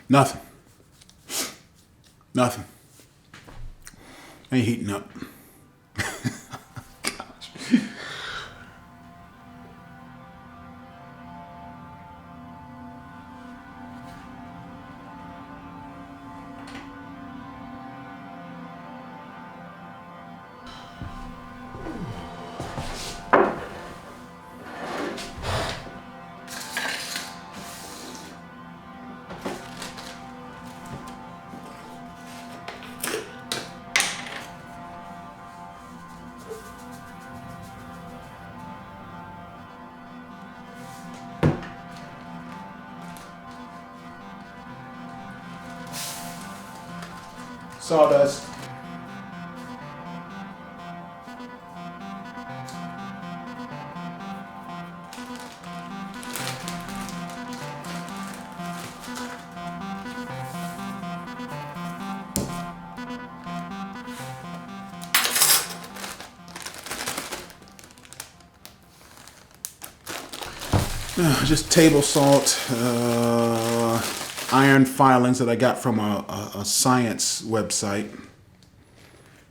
Nothing. Nothing. Ain't heating up. Sawdust. Just table salt, iron filings that I got from a science website.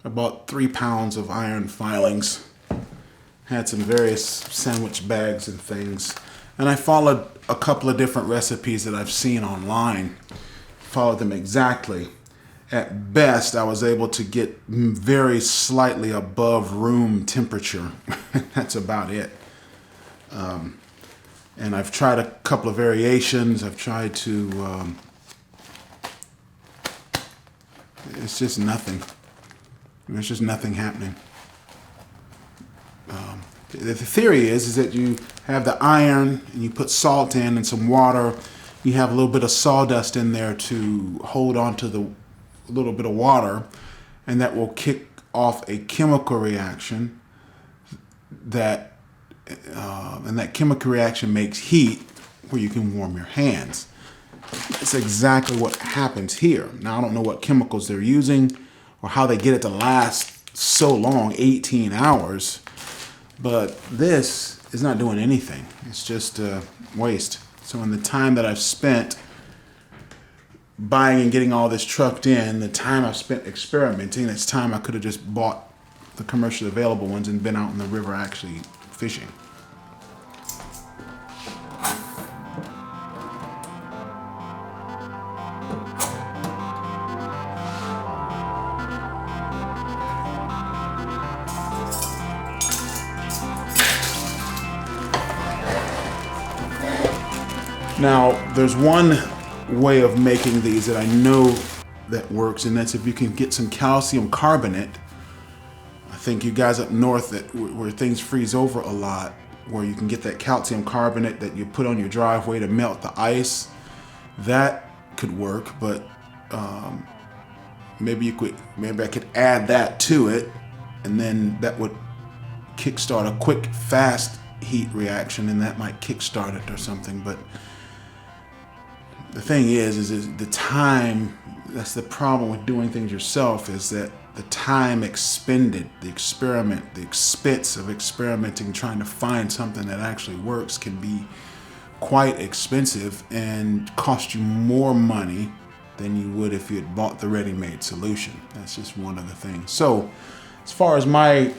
I bought 3 pounds of iron filings. Had some various sandwich bags and things. And I followed a couple of different recipes that I've seen online. Followed them exactly. At best, I was able to get very slightly above room temperature. That's about it. And I've tried a couple of variations. I've tried to, it's just nothing. There's just nothing happening. The theory is that you have the iron and you put salt in and some water. You have a little bit of sawdust in there to hold on to the little bit of water, and that will kick off a chemical reaction that and that chemical reaction makes heat where you can warm your hands. That's exactly what happens here. Now, I don't know what chemicals they're using or how they get it to last so long, 18 hours, but this is not doing anything. It's just a waste. So in the time that I've spent buying and getting all this trucked in, the time I've spent experimenting, it's time I could have just bought the commercially available ones and been out in the river actually fishing. Now, there's one way of making these that I know that works, and that's if you can get some calcium carbonate. I think you guys up north where things freeze over a lot, where you can get that calcium carbonate that you put on your driveway to melt the ice, that could work. But maybe I could add that to it, and then that would kickstart a quick, fast heat reaction, and that might kickstart it or something. But the thing is the time. That's the problem with doing things yourself, is that the time expended, the expense of experimenting, trying to find something that actually works can be quite expensive and cost you more money than you would if you had bought the ready-made solution. That's just one of the things. So as far as my